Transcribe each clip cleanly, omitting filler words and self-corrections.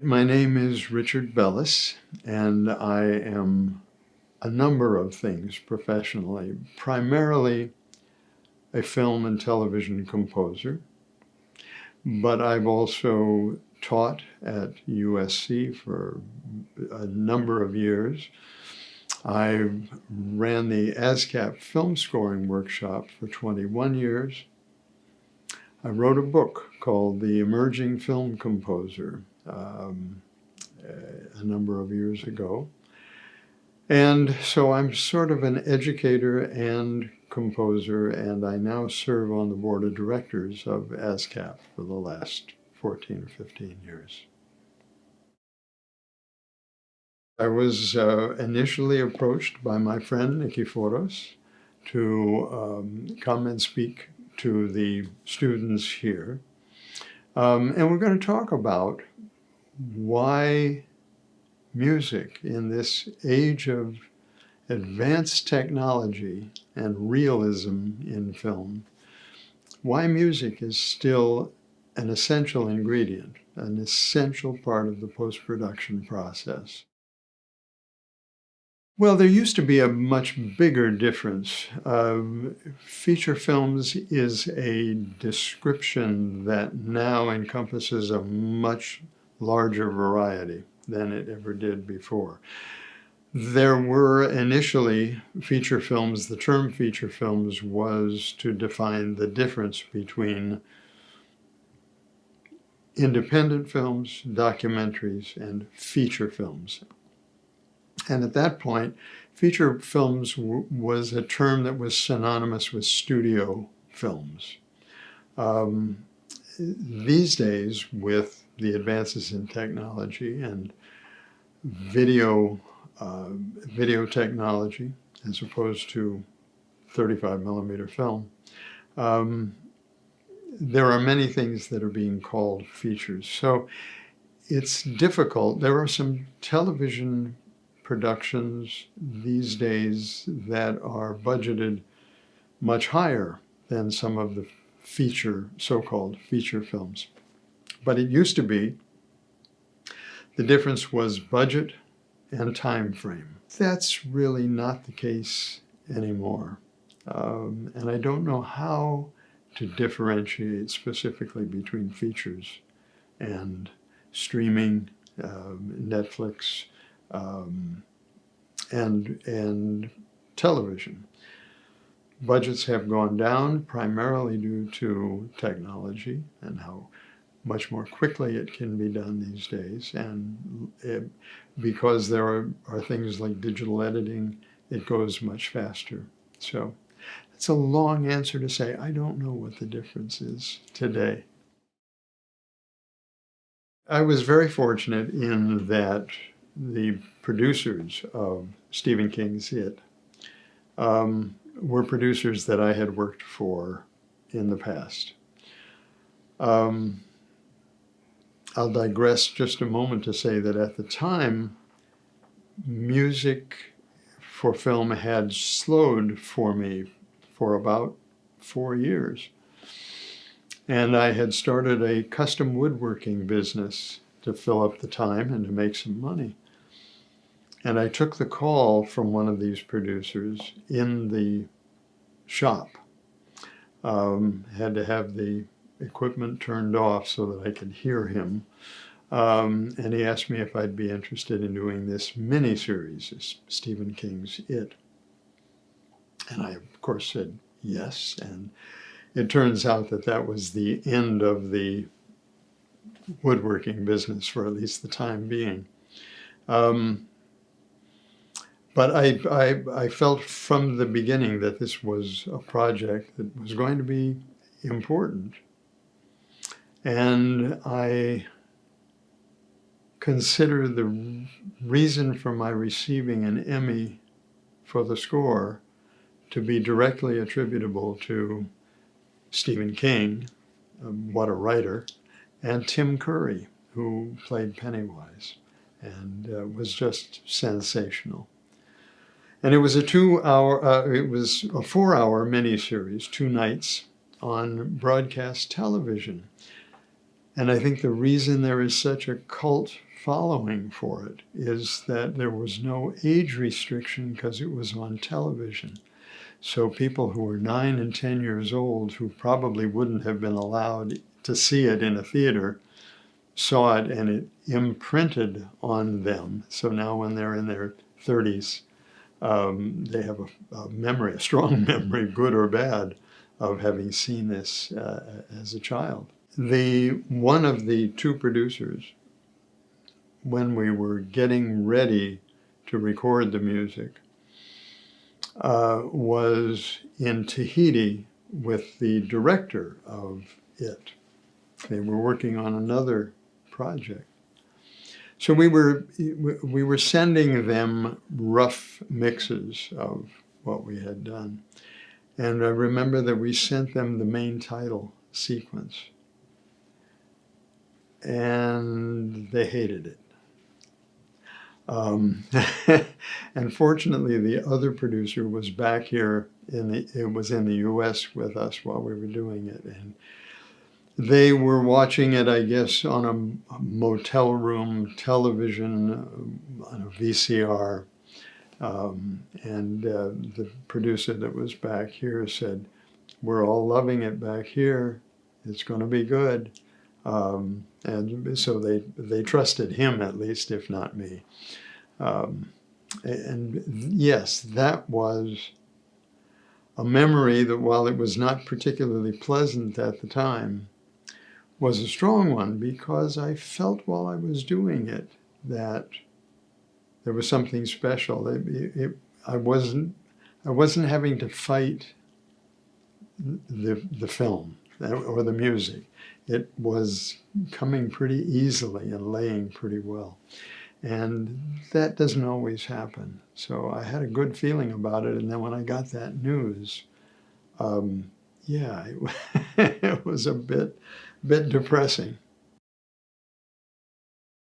My name is Richard Bellis, and I am a number of things professionally, primarily a film and television composer, but I've also taught at USC for a number of years. I ran the ASCAP film scoring workshop for 21 years. I wrote a book called The Emerging Film Composer a number of years ago. And so I'm sort of an educator and composer, and I now serve on the board of directors of ASCAP for the last 14 or 15 years. I was initially approached by my friend Nikiforos to come and speak to the students here. And we're going to talk about why music in this age of advanced technology and realism in film, why music is still an essential ingredient, an essential part of the post-production process. Well, there used to be a much bigger difference. Feature films is a description that now encompasses a much larger variety than it ever did before. There were initially feature films. The term feature films was to define the difference between independent films, documentaries, and feature films. And at that point, feature films was a term that was synonymous with studio films. These days, with the advances in technology and video technology, as opposed to 35 millimeter film, there are many things that are being called features. So it's difficult. There are some television productions these days that are budgeted much higher than some of the so-called feature films. But it used to be the difference was budget and time frame. That's really not the case anymore. And I don't know how to differentiate specifically between features and streaming, Netflix, and television. Budgets have gone down primarily due to technology and how much more quickly it can be done these days. And because there are things like digital editing, it goes much faster. So it's a long answer to say, I don't know what the difference is today. I was very fortunate in that the producers of Stephen King's It were producers that I had worked for in the past. I'll digress just a moment to say that at the time, music for film had slowed for me for about 4 years. And I had started a custom woodworking business to fill up the time and to make some money. And I took the call from one of these producers in the shop. Had to have the equipment turned off so that I could hear him. And he asked me if I'd be interested in doing this mini-series, Stephen King's It. And I, of course, said yes. And it turns out that that was the end of the woodworking business for at least the time being. But I felt from the beginning that this was a project that was going to be important. And I consider the reason for my receiving an Emmy for the score to be directly attributable to Stephen King, what a writer, and Tim Curry, who played Pennywise, and was just sensational. And it was a 4-hour miniseries, 2 nights on broadcast television. And I think the reason there is such a cult following for it is that there was no age restriction because it was on television. So people who were 9 and 10 years old, who probably wouldn't have been allowed to see it in a theater, saw it and it imprinted on them. So now when they're in their 30s, they have a memory, a strong memory, good or bad, of having seen this as a child. One of the two producers, when we were getting ready to record the music, was in Tahiti with the director of it. They were working on another project. So we were sending them rough mixes of what we had done. And I remember that we sent them the main title sequence. And they hated it. And fortunately, the other producer was back here it was in the US with us while we were doing it. And they were watching it, I guess, on a motel room television, on a VCR. And the producer that was back here said, "We're all loving it back here. It's going to be good." And so they trusted him, at least, if not me. And yes, that was a memory that, while it was not particularly pleasant at the time, was a strong one, because I felt while I was doing it that there was something special. I wasn't having to fight the film or the music. It was coming pretty easily and laying pretty well. And that doesn't always happen. So I had a good feeling about it. And then when I got that news, it was a bit depressing.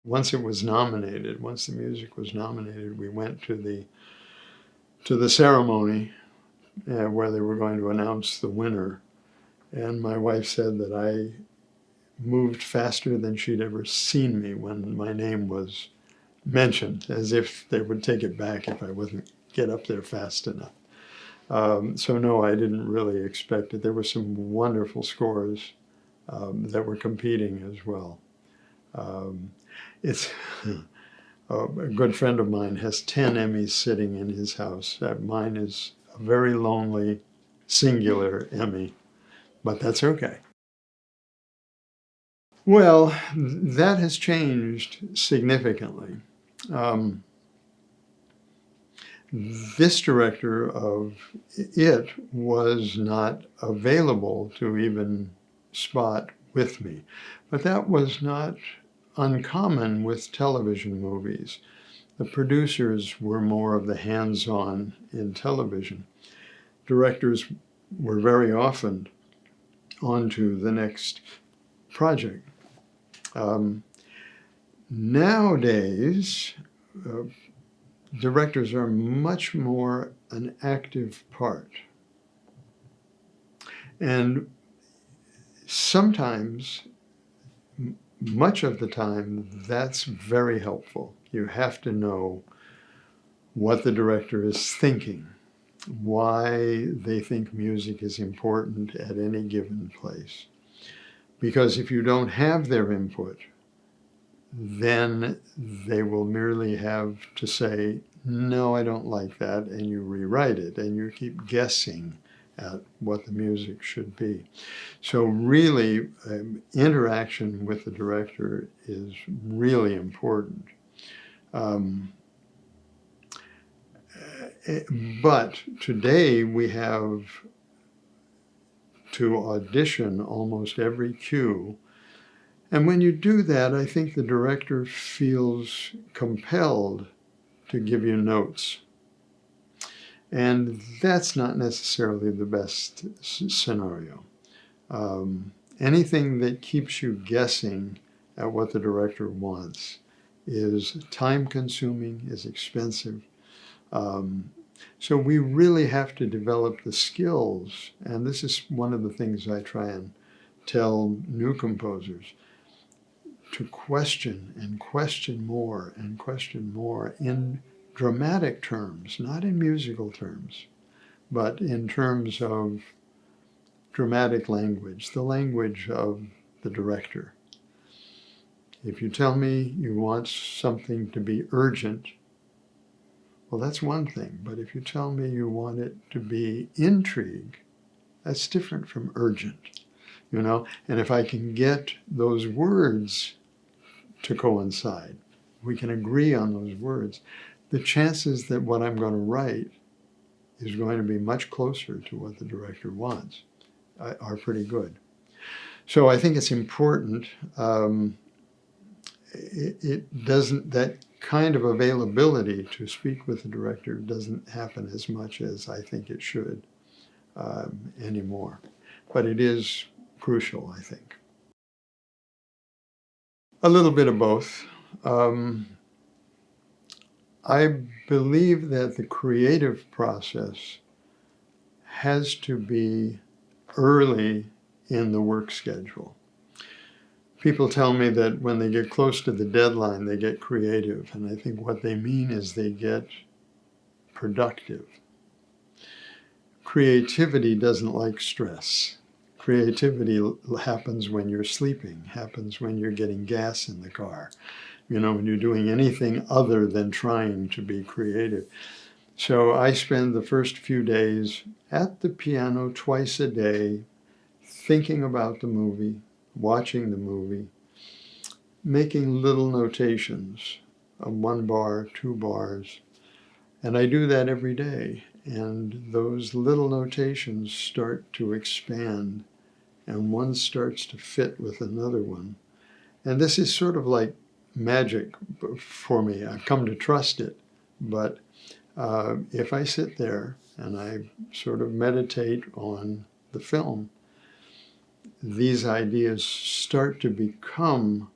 Once it was nominated, once the music was nominated, we went to the ceremony where they were going to announce the winner. And my wife said that I moved faster than she'd ever seen me when my name was mentioned, as if they would take it back if I wouldn't get up there fast enough. So no, I didn't really expect it. There were some wonderful scores that were competing as well. It's a good friend of mine has 10 Emmys sitting in his house. Mine is a very lonely, singular Emmy, but that's okay. Well, that has changed significantly. This director of it was not available to even spot with me, but that was not uncommon with television movies. The producers were more of the hands-on in television. Directors were very often on to the next project. Nowadays, directors are much more an active part. And sometimes, much of the time, that's very helpful. You have to know what the director is thinking, why they think music is important at any given place. Because if you don't have their input, then they will merely have to say, "No, I don't like that," and you rewrite it, and you keep guessing at what the music should be. So really, interaction with the director is really important. But today we have to audition almost every cue. And when you do that, I think the director feels compelled to give you notes. And that's not necessarily the best scenario. Anything that keeps you guessing at what the director wants is time-consuming, is expensive. So we really have to develop the skills, and this is one of the things I try and tell new composers. to question and question more and question more in dramatic terms, not in musical terms, but in terms of dramatic language, the language of the director. If you tell me you want something to be urgent, well, that's one thing. But if you tell me you want it to be intrigue, that's different from urgent, you know? And if I can get those words to coincide, we can agree on those words, the chances that what I'm going to write is going to be much closer to what the director wants are pretty good. So I think it's important. It doesn't, that kind of availability to speak with the director doesn't happen as much as I think it should anymore. But it is crucial, I think. A little bit of both. I believe that the creative process has to be early in the work schedule. People tell me that when they get close to the deadline, they get creative, and I think what they mean is they get productive. Creativity doesn't like stress. Creativity happens when you're sleeping, happens when you're getting gas in the car, you know, when you're doing anything other than trying to be creative. So I spend the first few days at the piano twice a day, thinking about the movie, watching the movie, making little notations of 1 bar, 2 bars. And I do that every day. And those little notations start to expand, and one starts to fit with another one. And this is sort of like magic for me. I've come to trust it. But if I sit there and I sort of meditate on the film, these ideas start to become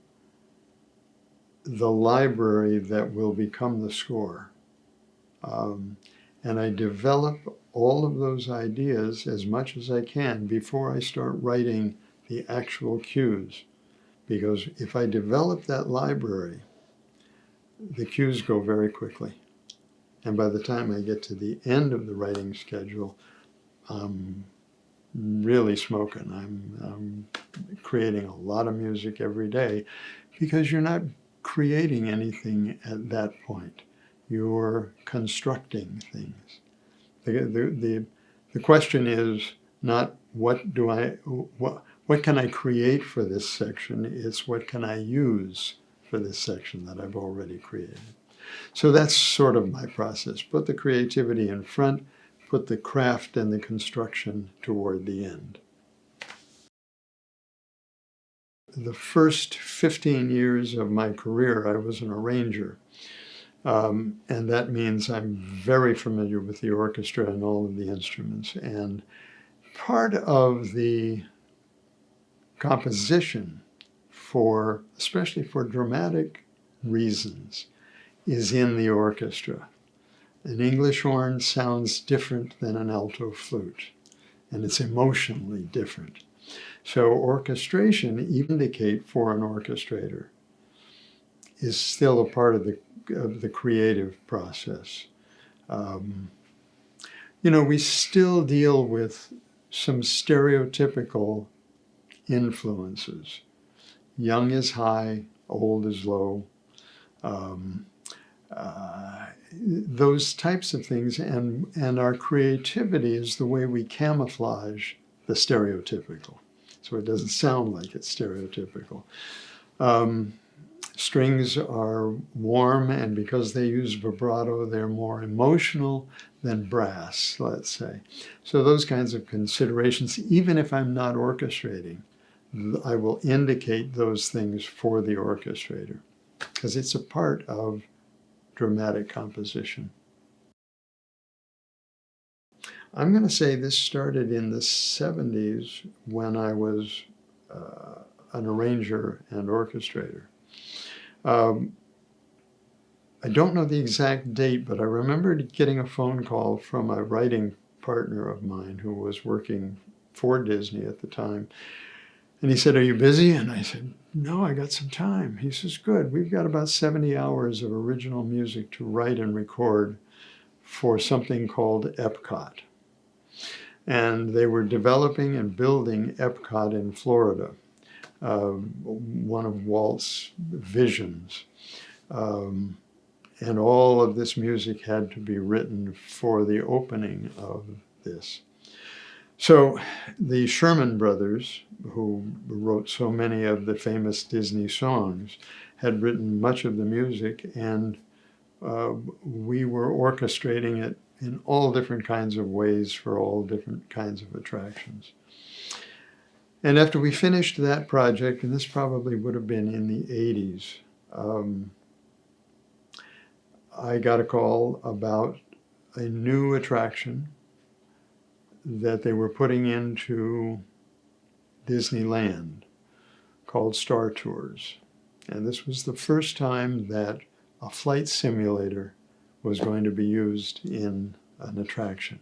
the library that will become the score. And I develop all of those ideas as much as I can before I start writing the actual cues. Because if I develop that library, the cues go very quickly. And by the time I get to the end of the writing schedule, I'm really smoking. I'm creating a lot of music every day, because you're not creating anything at that point. You're constructing things. The question is not what can I create for this section, it's what can I use for this section that I've already created. So that's sort of my process. Put the creativity in front, put the craft and the construction toward the end. The first 15 years of my career, I was an arranger. And that means I'm very familiar with the orchestra and all of the instruments. And part of the composition especially for dramatic reasons, is in the orchestra. An English horn sounds different than an alto flute, and it's emotionally different. So orchestration, even indicate for an orchestrator, is still a part of the creative process. You know, we still deal with some stereotypical influences. Young is high, old is low. Those types of things, and our creativity is the way we camouflage the stereotypical, so it doesn't sound like it's stereotypical. Strings are warm, and because they use vibrato, they're more emotional than brass, let's say. So those kinds of considerations, even if I'm not orchestrating, I will indicate those things for the orchestrator, because it's a part of dramatic composition. I'm going to say this started in the 70s when I was an arranger and orchestrator. I don't know the exact date, but I remember getting a phone call from a writing partner of mine who was working for Disney at the time, And he said, "Are you busy?" And I said, "No, I got some time." He says, "Good. We've got about 70 hours of original music to write and record for something called Epcot." And they were developing and building Epcot in Florida, one of Walt's visions. And all of this music had to be written for the opening of this. So the Sherman Brothers, who wrote so many of the famous Disney songs, had written much of the music, and we were orchestrating it in all different kinds of ways for all different kinds of attractions. And after we finished that project, and this probably would have been in the 80s, I got a call about a new attraction that they were putting into Disneyland called Star Tours. And this was the first time that a flight simulator was going to be used in an attraction.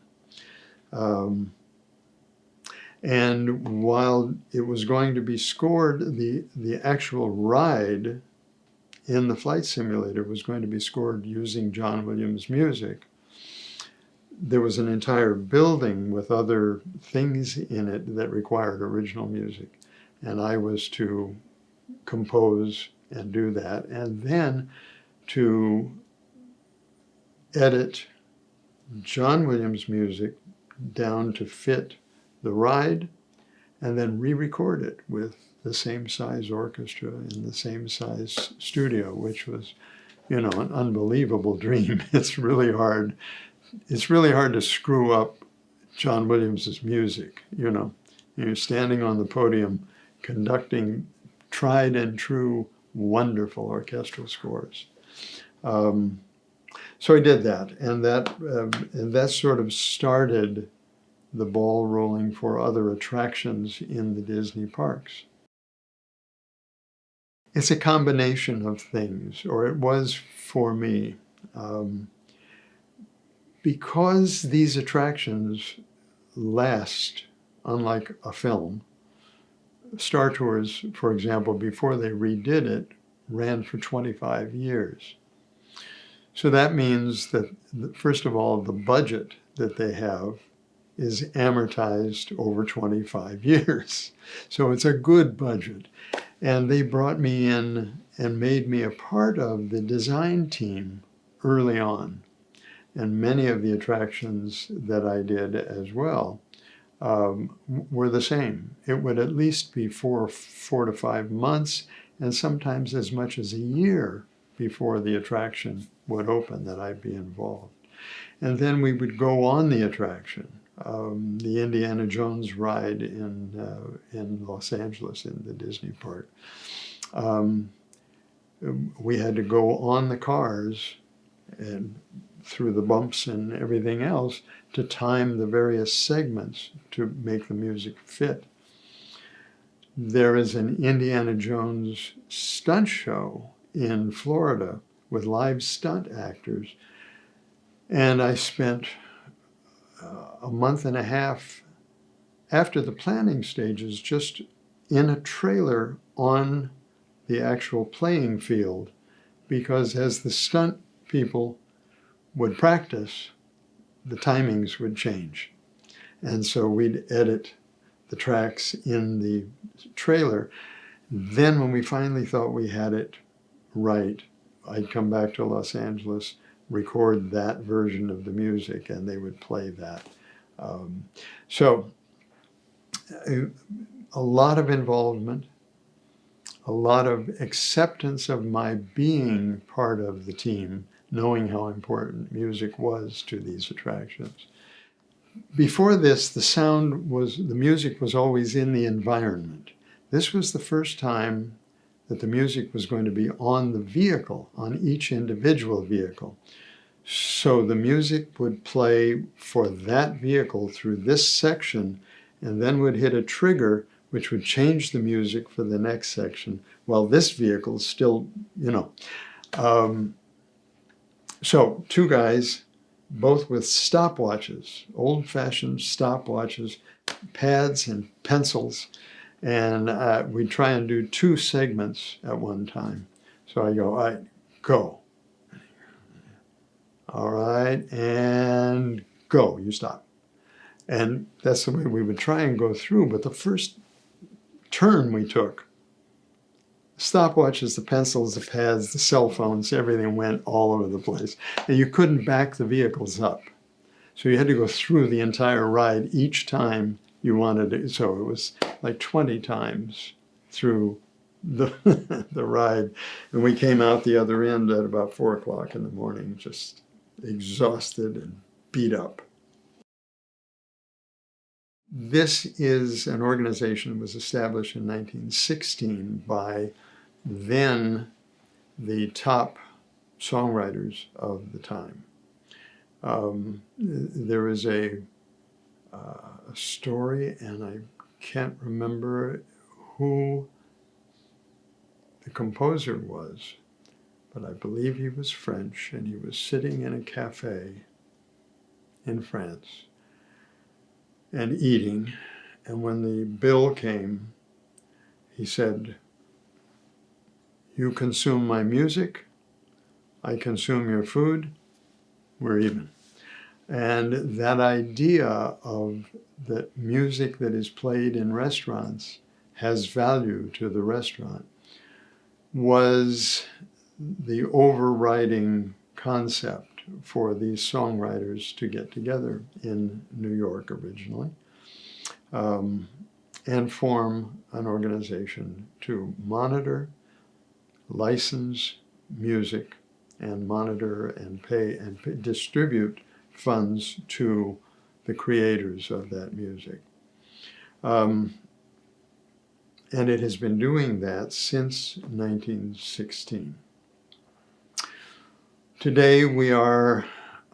And while it was going to be scored, the actual ride in the flight simulator was going to be scored using John Williams music, there was an entire building with other things in it that required original music. And I was to compose and do that, and then to edit John Williams music down to fit the ride, and then re-record it with the same size orchestra in the same size studio, which was, an unbelievable dream. It's really hard to screw up John Williams's music, You're standing on the podium conducting tried and true, wonderful orchestral scores. So I did that, and that sort of started the ball rolling for other attractions in the Disney parks. It's a combination of things, or it was for me. Because these attractions last, unlike a film, Star Tours, for example, before they redid it, ran for 25 years. So that means that, first of all, the budget that they have is amortized over 25 years. So it's a good budget. And they brought me in and made me a part of the design team early on. And many of the attractions that I did as well were the same. It would at least be 4 to 5 months, and sometimes as much as a year before the attraction would open that I'd be involved. And then we would go on the attraction, the Indiana Jones ride in Los Angeles in the Disney park. We had to go on the cars and through the bumps and everything else to time the various segments to make the music fit. There is an Indiana Jones stunt show in Florida with live stunt actors, and I spent a month and a half after the planning stages just in a trailer on the actual playing field, because as the stunt people would practice, the timings would change. And so we'd edit the tracks in the trailer. Then when we finally thought we had it right, I'd come back to Los Angeles, record that version of the music, and they would play that. So a lot of involvement, a lot of acceptance of my being part of the team, knowing how important music was to these attractions. Before this, the music was always in the environment. This was the first time that the music was going to be on the vehicle, on each individual vehicle. So the music would play for that vehicle through this section, and then would hit a trigger which would change the music for the next section, while this vehicle still, So 2 guys, both with stopwatches, old-fashioned stopwatches, pads and pencils, And we try and do 2 segments at one time. So I go, all right, go. All right, and go. You stop. And that's the way we would try and go through. But the first turn we took, stopwatches, the pencils, the pads, the cell phones, everything went all over the place. And you couldn't back the vehicles up. So you had to go through the entire ride each time you wanted to. So it was like 20 times through the, the ride. And we came out the other end at about 4 o'clock in the morning, just exhausted and beat up. This is an organization that was established in 1916 by then the top songwriters of the time. There is a story, and I can't remember who the composer was, but I believe he was French, and he was sitting in a cafe in France and eating, and when the bill came, he said, "You consume my music, I consume your food, we're even." And that idea of that music that is played in restaurants has value to the restaurant was the overriding concept for these songwriters to get together in New York originally, and form an organization to monitor, license music, and monitor and pay and distribute funds to the creators of that music. And it has been doing that since 1916. Today we are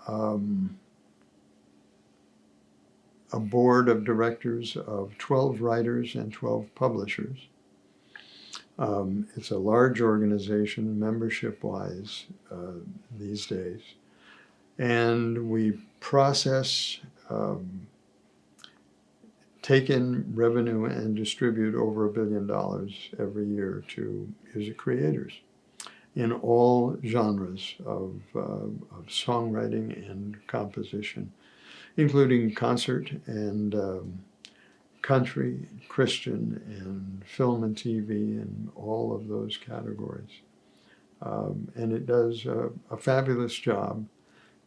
a board of directors of 12 writers and 12 publishers. It's a large organization membership-wise these days. And we process, take in revenue and distribute over $1 billion every year to music creators in all genres of songwriting and composition, including concert and country, Christian, and film and TV, and all of those categories. And it does a fabulous job.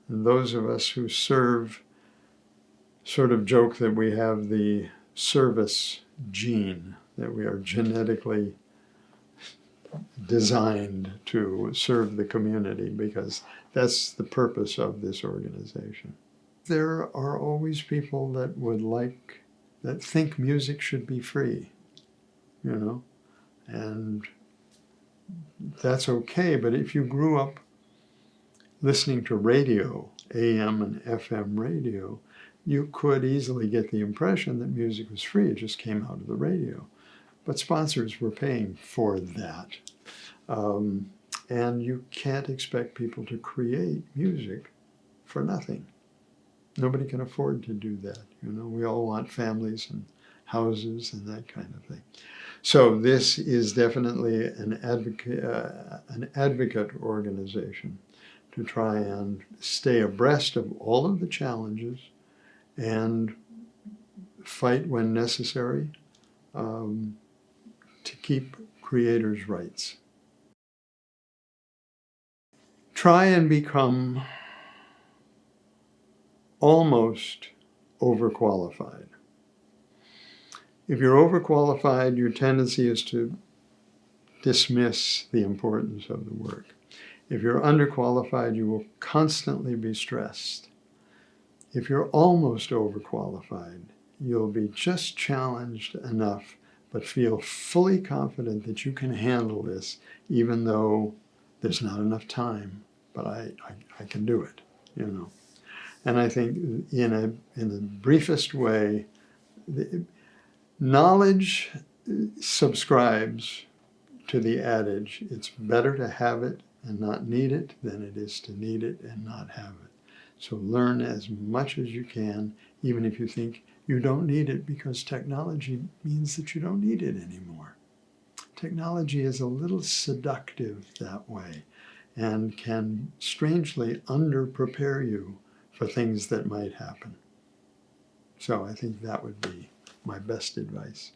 And those of us who serve sort of joke that we have the service gene, that we are genetically designed to serve the community, because that's the purpose of this organization. There are always people that that think music should be free, and that's okay. But if you grew up listening to radio, AM and FM radio, you could easily get the impression that music was free. It just came out of the radio. But sponsors were paying for that. And you can't expect people to create music for nothing. Nobody can afford to do that. We all want families and houses and that kind of thing. So this is definitely an advocate organization to try and stay abreast of all of the challenges and fight when necessary to keep creators' rights. Try and become almost overqualified. If you're overqualified, your tendency is to dismiss the importance of the work. If you're underqualified, you will constantly be stressed. If you're almost overqualified, you'll be just challenged enough, but feel fully confident that you can handle this, even though there's not enough time, but I can do it, And I think in the briefest way, knowledge subscribes to the adage, it's better to have it and not need it than it is to need it and not have it. So learn as much as you can, even if you think you don't need it because technology means that you don't need it anymore. Technology is a little seductive that way and can strangely under-prepare you for things that might happen. So I think that would be my best advice.